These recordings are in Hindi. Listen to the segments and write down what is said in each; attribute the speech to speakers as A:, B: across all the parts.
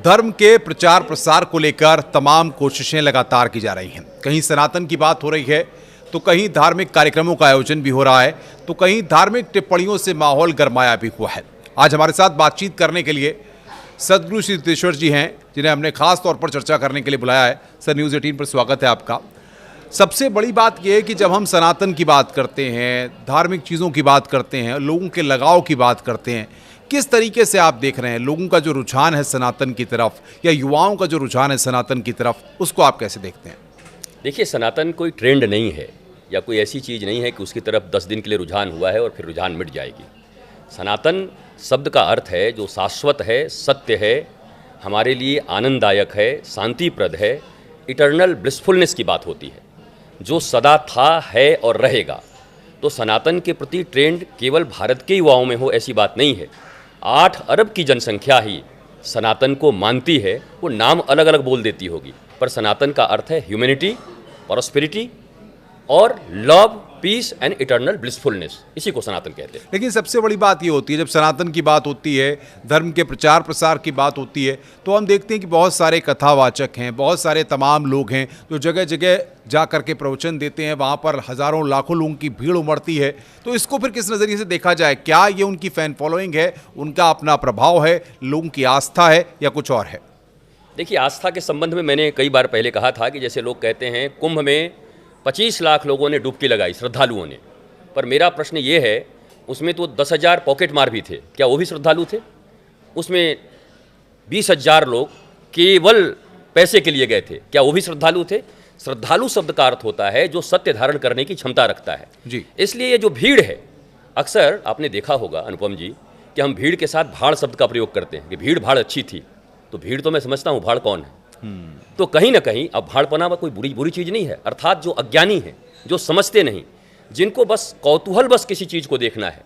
A: धर्म के प्रचार प्रसार को लेकर तमाम कोशिशें लगातार की जा रही हैं। कहीं सनातन की बात हो रही है तो कहीं धार्मिक कार्यक्रमों का आयोजन भी हो रहा है तो कहीं धार्मिक टिप्पणियों से माहौल गरमाया भी हुआ है। आज हमारे साथ बातचीत करने के लिए सदगुरु श्री सिद्धेश्वर जी हैं, जिन्हें हमने खास तौर पर चर्चा करने के लिए बुलाया है। सर, न्यूज़ 18 पर स्वागत है आपका। सबसे बड़ी बात यह है कि जब हम सनातन की बात करते हैं, धार्मिक चीज़ों की बात करते हैं, लोगों के लगाव की बात करते हैं, किस तरीके से आप देख रहे हैं लोगों का जो रुझान है सनातन की तरफ, या युवाओं का जो रुझान है सनातन की तरफ, उसको आप कैसे देखते हैं?
B: देखिए, सनातन कोई ट्रेंड नहीं है या कोई ऐसी चीज़ नहीं है कि उसकी तरफ 10 दिन के लिए रुझान हुआ है और फिर रुझान मिट जाएगी। सनातन शब्द का अर्थ है जो शाश्वत है, सत्य है, हमारे लिए आनंददायक है, शांतिप्रद है, इटर्नल ब्लिसफुलनेस की बात होती है, जो सदा था, है और रहेगा। तो सनातन के प्रति ट्रेंड केवल भारत के युवाओं में हो ऐसी बात नहीं है। 8 अरब की जनसंख्या ही सनातन को मानती है। वो नाम अलग अलग बोल देती होगी, पर सनातन का अर्थ है ह्यूमैनिटी, प्रॉस्पेरिटी और love, peace and eternal blissfulness. इसी को सनातन कहते हैं।
A: लेकिन सबसे बड़ी बात ये होती है, जब सनातन की बात होती है, धर्म के प्रचार प्रसार की बात होती है, तो हम देखते हैं कि बहुत सारे कथावाचक हैं, बहुत सारे तमाम लोग हैं जो जगह जगह जा करके प्रवचन देते हैं। वहाँ पर हज़ारों लाखों लोगों की भीड़ उमड़ती है। तो इसको फिर किस नज़रिए से देखा जाए? क्या ये उनकी फ़ैन फॉलोइंग है, उनका अपना प्रभाव है, लोगों की आस्था है, या कुछ और है?
B: देखिए, आस्था के संबंध में मैंने कई बार पहले कहा था कि जैसे लोग कहते हैं कुंभ में 25 लाख लोगों ने डुबकी लगाई, श्रद्धालुओं ने, पर मेरा प्रश्न ये है, उसमें तो 10,000 पॉकेट मार भी थे, क्या वो भी श्रद्धालु थे? उसमें 20,000 लोग केवल पैसे के लिए गए थे, क्या वो भी श्रद्धालु थे? श्रद्धालु शब्द का अर्थ होता है जो सत्य धारण करने की क्षमता रखता है
A: जी।
B: इसलिए ये जो भीड़ है, अक्सर आपने देखा होगा अनुपम जी कि हम भीड़ के साथ भाड़ शब्द का प्रयोग करते हैं कि भीड़ भाड़ अच्छी थी। तो भीड़ तो मैं समझता हूँ भाड़ कौन है। तो कहीं ना कहीं अब भाड़पना कोई बुरी चीज़ नहीं है। अर्थात जो अज्ञानी हैं, जो समझते नहीं, जिनको बस कौतूहल बस किसी चीज़ को देखना है,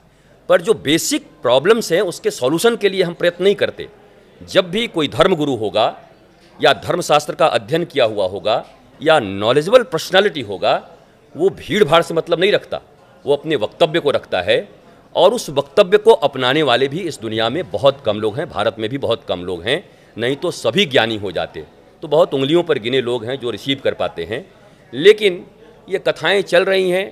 B: पर जो बेसिक प्रॉब्लम्स हैं उसके सॉल्यूशन के लिए हम प्रयत्न नहीं करते। जब भी कोई धर्मगुरु होगा या धर्मशास्त्र का अध्ययन किया हुआ होगा या नॉलेजेबल पर्सनालिटी होगा, वो भीड़ भाड़ से मतलब नहीं रखता, वो अपने वक्तव्य को रखता है। और उस वक्तव्य को अपनाने वाले भी इस दुनिया में बहुत कम लोग हैं, भारत में भी बहुत कम लोग हैं, नहीं तो सभी ज्ञानी हो जाते। तो बहुत उंगलियों पर गिने लोग हैं जो रिसीव कर पाते हैं। लेकिन ये कथाएं चल रही हैं,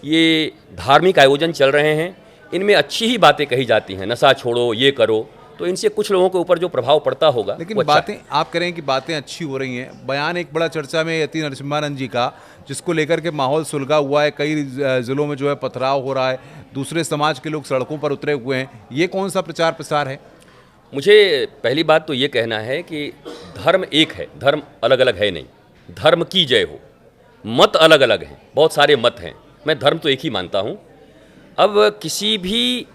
B: ये धार्मिक आयोजन चल रहे हैं, इनमें अच्छी ही बातें कही जाती हैं, नशा छोड़ो, ये करो, तो इनसे कुछ लोगों के ऊपर जो प्रभाव पड़ता होगा।
A: लेकिन बातें आप कह रहे हैं कि बातें अच्छी हो रही हैं। बयान एक बड़ा चर्चा में यति नरसिम्हानंद जी का, जिसको लेकर के माहौल सुलगा हुआ है, कई जिलों में जो है पथराव हो रहा है, दूसरे समाज के लोग सड़कों पर उतरे हुए हैं। ये कौन सा प्रचार प्रसार है?
B: मुझे पहली बात तो ये कहना है कि धर्म एक है, धर्म अलग अलग है नहीं। धर्म की जय हो, मत अलग अलग हैं, बहुत सारे मत हैं, मैं धर्म तो एक ही मानता हूँ। अब किसी भी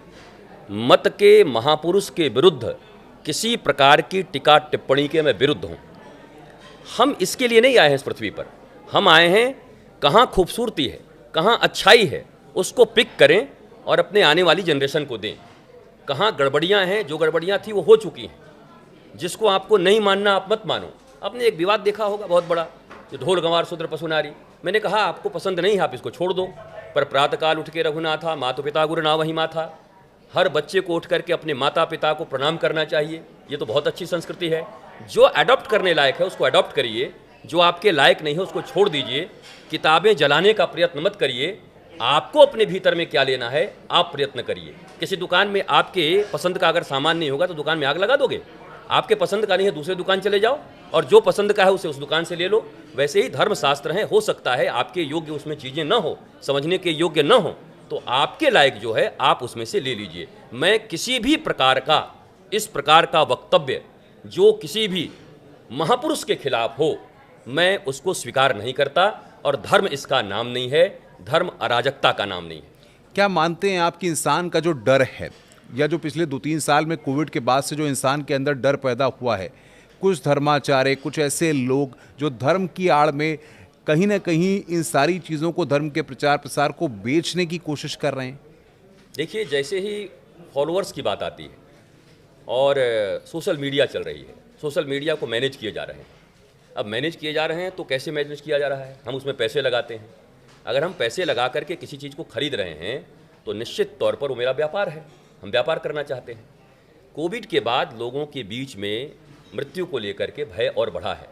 B: मत के महापुरुष के विरुद्ध किसी प्रकार की टीका टिप्पणी के मैं विरुद्ध हूँ। हम इसके लिए नहीं आए हैं इस पृथ्वी पर, हम आए हैं कहाँ खूबसूरती है, कहाँ अच्छाई है, उसको पिक करें और अपने आने वाली जनरेशन को दें। कहाँ गड़बड़ियाँ हैं, जो गड़बड़ियाँ थी वो हो चुकी हैं, जिसको आपको नहीं मानना आप मत मानो। आपने एक विवाद देखा होगा बहुत बड़ा, जो ढोल गंवार शूद्र पशु नारी। मैंने कहा आपको पसंद नहीं है, आप इसको छोड़ दो, पर प्रातःकाल उठ के रघुनाथा माता पिता गुरु ना वही माथा। हर बच्चे को उठ करके अपने माता पिता को प्रणाम करना चाहिए, ये तो बहुत अच्छी संस्कृति है। जो अडॉप्ट करने लायक है उसको अडॉप्ट करिए, जो आपके लायक नहीं है उसको छोड़ दीजिए। किताबें जलाने का प्रयत्न मत करिए। आपको अपने भीतर में क्या लेना है आप प्रयत्न करिए। किसी दुकान में आपके पसंद का अगर सामान नहीं होगा तो दुकान में आग लगा दोगे? आपके पसंद का नहीं है, दूसरे दुकान चले जाओ और जो पसंद का है उसे उस दुकान से ले लो। वैसे ही धर्मशास्त्र हैं, हो सकता है आपके योग्य उसमें चीज़ें न हो, समझने के योग्य न हो, तो आपके लायक जो है आप उसमें से ले लीजिए। मैं किसी भी प्रकार का इस प्रकार का वक्तव्य जो किसी भी महापुरुष के खिलाफ हो, मैं उसको स्वीकार नहीं करता। और धर्म इसका नाम नहीं है, धर्म अराजकता का नाम नहीं है।
A: क्या मानते हैं आप कि इंसान का जो डर है, या जो पिछले 2-3 साल में कोविड के बाद से जो इंसान के अंदर डर पैदा हुआ है, कुछ धर्माचार्य, कुछ ऐसे लोग जो धर्म की आड़ में कहीं ना कहीं इन सारी चीज़ों को, धर्म के प्रचार प्रसार को बेचने की कोशिश कर रहे हैं?
B: देखिए, जैसे ही फॉलोअर्स की बात आती है और सोशल मीडिया चल रही है, सोशल मीडिया को मैनेज किए जा रहे हैं। अब मैनेज किए जा रहे हैं तो कैसे मैनेज किया जा रहा है? हम उसमें पैसे लगाते हैं। अगर हम पैसे लगा करके किसी चीज़ को खरीद रहे हैं तो निश्चित तौर पर वो मेरा व्यापार है, हम व्यापार करना चाहते हैं। कोविड के बाद लोगों के बीच में मृत्यु को लेकर के भय और बढ़ा है।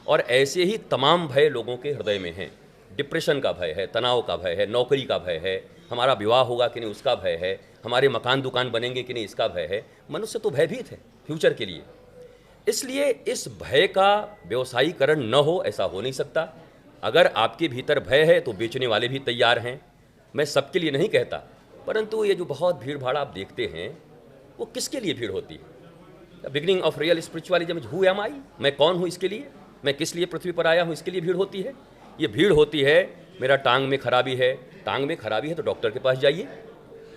B: और ऐसे ही तमाम भय लोगों के हृदय में हैं। डिप्रेशन का भय है, तनाव का भय है, नौकरी का भय है, हमारा विवाह होगा कि नहीं उसका भय है, हमारे मकान दुकान बनेंगे कि नहीं इसका भय है। मनुष्य तो भयभीत है फ्यूचर के लिए। इसलिए इस भय का व्यवसायीकरण न हो, ऐसा हो नहीं सकता। अगर आपके भीतर भय है तो बेचने वाले भी तैयार हैं। मैं सबके लिए नहीं कहता, परंतु ये जो बहुत भीड़ भाड़ आप देखते हैं वो किसके लिए भीड़ होती है? Beginning of real spiritualism, who am I, मैं कौन हूँ इसके लिए, मैं किस लिए पृथ्वी पर आया हूँ, इसके लिए भीड़ होती है। ये भीड़ होती है मेरा टांग में खराबी है, टांग में खराबी है तो डॉक्टर के पास जाइए।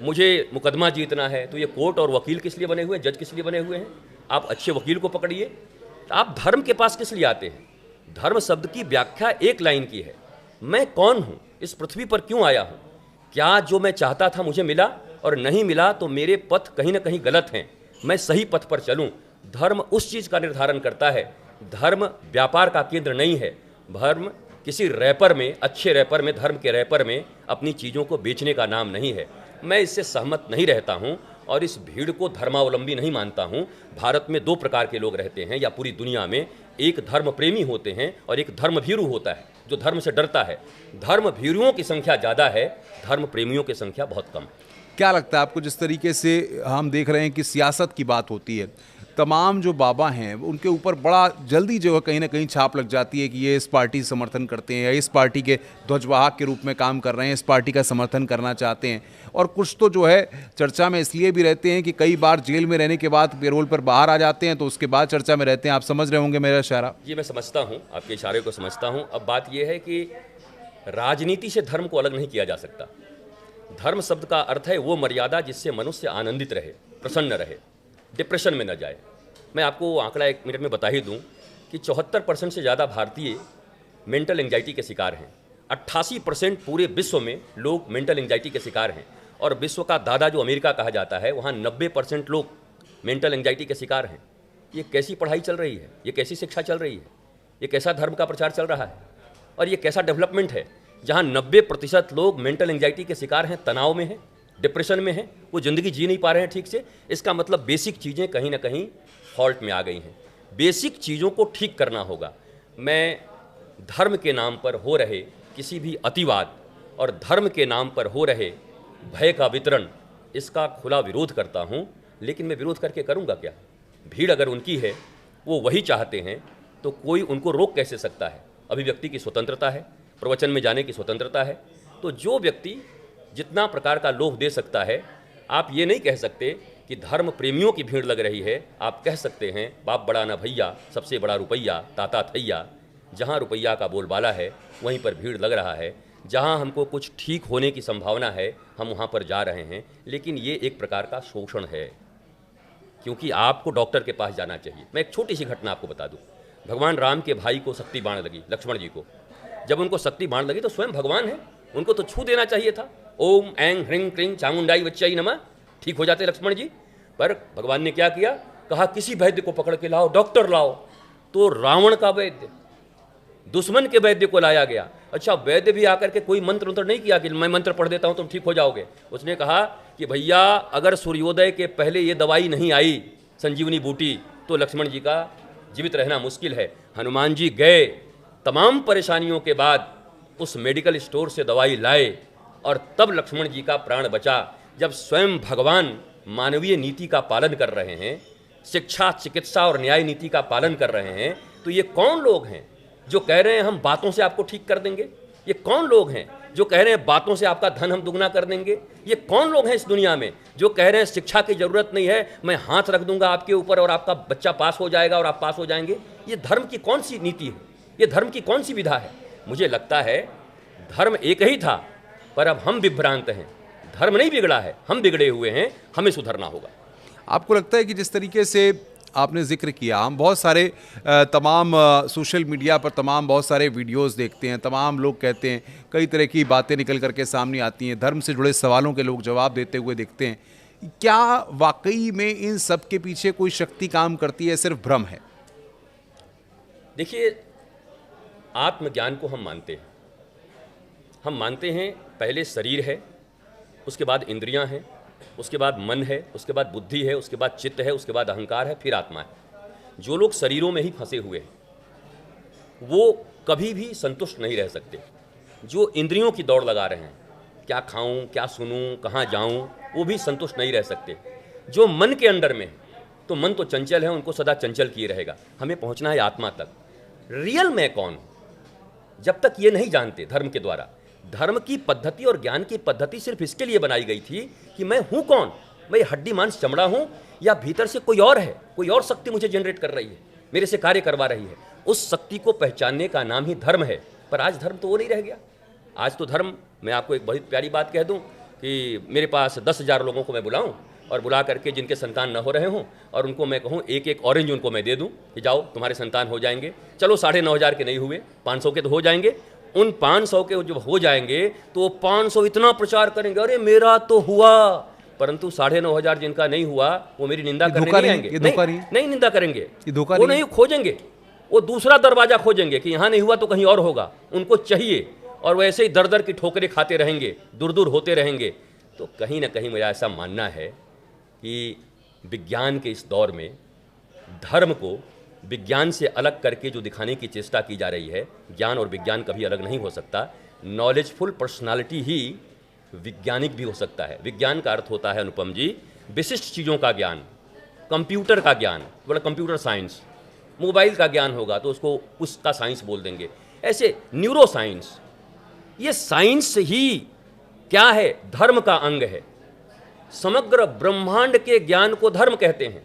B: मुझे मुकदमा जीतना है तो ये कोर्ट और वकील किस लिए बने हुए हैं, जज किस लिए बने हुए हैं? आप अच्छे वकील को पकड़िए। आप धर्म के पास किस लिए आते हैं? धर्म शब्द की व्याख्या एक लाइन की है, मैं कौन हूँ, इस पृथ्वी पर क्यों आया हूँ, क्या जो मैं चाहता था मुझे मिला, और नहीं मिला तो मेरे पथ कहीं ना कहीं गलत हैं, मैं सही पथ पर चलूँ। धर्म उस चीज़ का निर्धारण करता है। धर्म व्यापार का केंद्र नहीं है। धर्म किसी रैपर में, अच्छे रैपर में, धर्म के रैपर में अपनी चीज़ों को बेचने का नाम नहीं है। मैं इससे सहमत नहीं रहता हूँ और इस भीड़ को धर्मावलंबी नहीं मानता हूँ। भारत में दो प्रकार के लोग रहते हैं, या पूरी दुनिया में, एक धर्म प्रेमी होते हैं और एक धर्म भीरू होता है जो धर्म से डरता है। धर्म भीरुओं की संख्या ज़्यादा है, धर्म प्रेमियों की संख्या बहुत कम।
A: क्या लगता है आपको, जिस तरीके से हम देख रहे हैं कि सियासत की बात होती है, तमाम जो बाबा हैं उनके ऊपर बड़ा जल्दी जो है कहीं ना कहीं छाप लग जाती है कि ये इस पार्टी से समर्थन करते हैं या इस पार्टी के ध्वजवाहक के रूप में काम कर रहे हैं, इस पार्टी का समर्थन करना चाहते हैं। और कुछ तो जो है चर्चा में इसलिए भी रहते हैं कि कई बार जेल में रहने के बाद पेरोल पर बाहर आ जाते हैं तो उसके बाद चर्चा में रहते हैं। आप समझ रहे होंगे मेरा इशारा?
B: ये मैं समझता हूँ, आपके इशारे को समझता हूँ। अब बात यह है कि राजनीति से धर्म को अलग नहीं किया जा सकता। धर्म शब्द का अर्थ है वो मर्यादा जिससे मनुष्य आनंदित रहे, प्रसन्न रहे, डिप्रेशन में न जाए। मैं आपको आंकड़ा 1 मिनट में बता ही दूं कि 74% से ज़्यादा भारतीय मेंटल एंजाइटी के शिकार हैं। 88% पूरे विश्व में लोग मेंटल एंजाइटी के शिकार हैं। और विश्व का दादा जो अमेरिका कहा जाता है, वहाँ 90% लोग मेंटल एंजाइटी के शिकार हैं। ये कैसी पढ़ाई चल रही है, ये कैसी शिक्षा चल रही है, ये कैसा धर्म का प्रचार चल रहा है, और ये कैसा डेवलपमेंट है जहाँ 90% लोग मेंटल एंजाइटी के शिकार हैं, तनाव में हैं, डिप्रेशन में हैं, वो ज़िंदगी जी नहीं पा रहे हैं ठीक से। इसका मतलब बेसिक चीज़ें कहीं ना कहीं फॉल्ट में आ गई हैं। बेसिक चीज़ों को ठीक करना होगा। मैं धर्म के नाम पर हो रहे किसी भी अतिवाद और धर्म के नाम पर हो रहे भय का वितरण, इसका खुला विरोध करता हूँ। लेकिन मैं विरोध करके करूँगा क्या? भीड़ अगर उनकी है, वो वही चाहते हैं, तो कोई उनको रोक कैसे सकता है? अभिव्यक्ति की स्वतंत्रता है, प्रवचन में जाने की स्वतंत्रता है। तो जो व्यक्ति जितना प्रकार का लोभ दे सकता है, आप ये नहीं कह सकते कि धर्म प्रेमियों की भीड़ लग रही है। आप कह सकते हैं बाप बड़ा ना भैया, सबसे बड़ा रुपया, ताता थैया। जहाँ रुपया का बोलबाला है वहीं पर भीड़ लग रहा है। जहाँ हमको कुछ ठीक होने की संभावना है हम वहाँ पर जा रहे हैं। लेकिन ये एक प्रकार का शोषण है, क्योंकि आपको डॉक्टर के पास जाना चाहिए। मैं एक छोटी सी घटना आपको बता दूँ। भगवान राम के भाई को शक्ति बाण लगी, लक्ष्मण जी को। जब उनको शक्ति बाण लगी तो स्वयं भगवान है, उनको तो छू देना चाहिए था। ओम ऐं ह्रीं क्रीं चामुंडाई वच्चाई नमः, ठीक हो जाते लक्ष्मण जी। पर भगवान ने क्या किया? कहा किसी वैद्य को पकड़ के लाओ, डॉक्टर लाओ। तो रावण का वैद्य, दुश्मन के वैद्य को लाया गया। अच्छा, वैद्य भी आकर के कोई मंत्र उंत्र नहीं किया कि मैं मंत्र पढ़ देता हूं तुम ठीक हो जाओगे। उसने कहा कि भैया अगर सूर्योदय के पहले ये दवाई नहीं आई, संजीवनी बूटी, तो लक्ष्मण जी का जीवित रहना मुश्किल है। हनुमान जी गए, तमाम परेशानियों के बाद उस मेडिकल स्टोर से दवाई लाए और तब लक्ष्मण जी का प्राण बचा। जब स्वयं भगवान मानवीय नीति का पालन कर रहे हैं, शिक्षा, चिकित्सा और न्याय नीति का पालन कर रहे हैं, तो ये कौन लोग हैं जो कह रहे हैं हम बातों से आपको ठीक कर देंगे? ये कौन लोग हैं जो कह रहे हैं बातों से आपका धन हम दुगना कर देंगे? ये कौन लोग हैं इस दुनिया में जो कह रहे हैं शिक्षा की जरूरत नहीं है, मैं हाथ रख दूंगा आपके ऊपर और आपका बच्चा पास हो जाएगा और आप पास हो जाएंगे? ये धर्म की कौन सी नीति है? ये धर्म की कौन सी विधा है? मुझे लगता है धर्म एक ही था, पर अब हम विभ्रांत हैं। धर्म नहीं बिगड़ा है, हम बिगड़े हुए हैं, हमें सुधरना होगा।
A: आपको लगता है कि जिस तरीके से आपने जिक्र किया, हम बहुत सारे तमाम सोशल मीडिया पर तमाम बहुत सारे वीडियोस देखते हैं, तमाम लोग कहते हैं, कई तरह की बातें निकल करके सामने आती हैं, धर्म से जुड़े सवालों के लोग जवाब देते हुए दिखते हैं। क्या वाकई में इन सब के पीछे कोई शक्ति काम करती है, सिर्फ भ्रम है?
B: देखिए, आत्मज्ञान को हम मानते हैं। हम मानते हैं पहले शरीर है, उसके बाद इंद्रियां हैं, उसके बाद मन है, उसके बाद बुद्धि है, उसके बाद चित्त है, उसके बाद अहंकार है, फिर आत्मा है। जो लोग शरीरों में ही फंसे हुए हैं वो कभी भी संतुष्ट नहीं रह सकते। जो इंद्रियों की दौड़ लगा रहे हैं, क्या खाऊं, क्या सुनूं, कहाँ जाऊं, वो भी संतुष्ट नहीं रह सकते। जो मन के अंदर में है, तो मन तो चंचल है, उनको सदा चंचल किए रहेगा। हमें पहुंचना है आत्मा तक। रियल मैं कौन हूं? जब तक ये नहीं जानते धर्म के द्वारा, धर्म की पद्धति और ज्ञान की पद्धति सिर्फ इसके लिए बनाई गई थी कि मैं हूं कौन, मैं हड्डी मांस चमड़ा हूं या भीतर से कोई और है, कोई और शक्ति मुझे जनरेट कर रही है, मेरे से कार्य करवा रही है। उस शक्ति को पहचानने का नाम ही धर्म है। पर आज धर्म तो वो नहीं रह गया। आज तो धर्म, मैं आपको एक बहुत प्यारी बात कह दूं कि मेरे पास 10,000 लोगों को मैं बुलाऊं और बुला करके जिनके संतान न हो रहे हों और उनको मैं कहूं एक एक ऑरेंज उनको मैं दे दूं कि जाओ तुम्हारे संतान हो जाएंगे। चलो 9,500 के नहीं हुए, 500 के तो हो जाएंगे। उन 500 के जब हो जाएंगे तो वो 500 इतना प्रचार करेंगे, अरे मेरा तो हुआ। परंतु 9,500 जिनका नहीं हुआ वो मेरी निंदा करने नहीं आएंगे, नहीं निंदा करेंगे, वो नहीं खोजेंगे, वो दूसरा दरवाजा खोजेंगे कि यहाँ नहीं हुआ तो कहीं और होगा। उनको चाहिए और वैसे ही दर दर की ठोकरें खाते रहेंगे, दूर दूर होते रहेंगे। तो कहीं ना कहीं मेरा ऐसा मानना है कि विज्ञान के इस दौर में धर्म को विज्ञान से अलग करके जो दिखाने की चेष्टा की जा रही है, ज्ञान और विज्ञान कभी अलग नहीं हो सकता। नॉलेजफुल पर्सनालिटी ही वैज्ञानिक भी हो सकता है। विज्ञान का अर्थ होता है अनुपम जी, विशिष्ट चीज़ों का ज्ञान, कंप्यूटर का ज्ञान, बोला कंप्यूटर साइंस। मोबाइल का ज्ञान होगा तो उसको उसका साइंस बोल देंगे। ऐसे न्यूरो साइंस, ये साइंस ही क्या है? धर्म का अंग है। समग्र ब्रह्मांड के ज्ञान को धर्म कहते हैं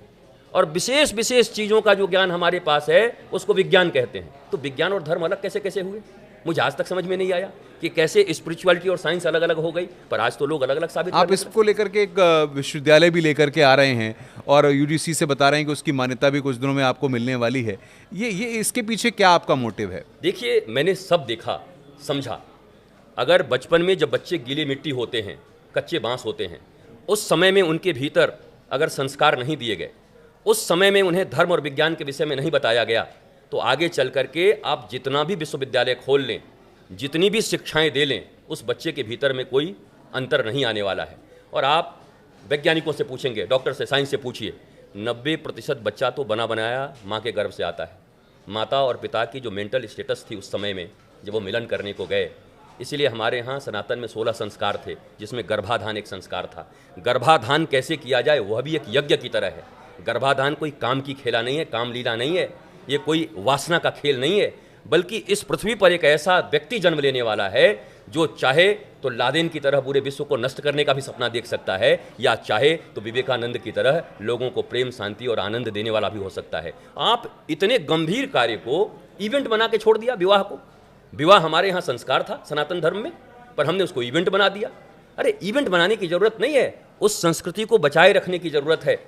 B: और विशेष विशेष चीज़ों का जो ज्ञान हमारे पास है उसको विज्ञान कहते हैं। तो विज्ञान और धर्म अलग कैसे कैसे हुए? मुझे आज तक समझ में नहीं आया कि कैसे स्पिरिचुअलिटी और साइंस अलग अलग हो गई। पर आज तो लोग अलग अलग साबित
A: आप इसको लेकर के एक विश्वविद्यालय भी लेकर के आ रहे हैं और यूजीसी से बता रहे हैं कि उसकी मान्यता भी कुछ दिनों में आपको मिलने वाली है। ये इसके पीछे क्या आपका मोटिव है?
B: देखिए, मैंने सब देखा, समझा। अगर बचपन में जब बच्चे गीली मिट्टी होते हैं, कच्चे बांस होते हैं, उस समय में उनके भीतर अगर संस्कार नहीं दिए गए, उस समय में उन्हें धर्म और विज्ञान के विषय में नहीं बताया गया, तो आगे चल करके आप जितना भी विश्वविद्यालय खोल लें, जितनी भी शिक्षाएं दे लें, उस बच्चे के भीतर में कोई अंतर नहीं आने वाला है। और आप वैज्ञानिकों से पूछेंगे, डॉक्टर से, साइंस से पूछिए, 90% बच्चा तो बना बनाया माँ के गर्भ से आता है। माता और पिता की जो मेंटल स्टेटस थी उस समय में जब वो मिलन करने को गए, इसीलिए हमारे यहाँ सनातन में 16 संस्कार थे, जिसमें गर्भाधान एक संस्कार था। गर्भाधान कैसे किया जाए वह भी एक यज्ञ की तरह है। गर्भाधान कोई काम की खेला नहीं है, काम लीला नहीं है, ये कोई वासना का खेल नहीं है, बल्कि इस पृथ्वी पर एक ऐसा व्यक्ति जन्म लेने वाला है जो चाहे तो लादेन की तरह पूरे विश्व को नष्ट करने का भी सपना देख सकता है, या चाहे तो विवेकानंद की तरह लोगों को प्रेम, शांति और आनंद देने वाला भी हो सकता है। आप इतने गंभीर कार्य को इवेंट बना के छोड़ दिया, विवाह को। विवाह हमारे यहाँ संस्कार था सनातन धर्म में, पर हमने उसको इवेंट बना दिया। अरे इवेंट बनाने की जरूरत नहीं है, उस संस्कृति को बचाए रखने की जरूरत है।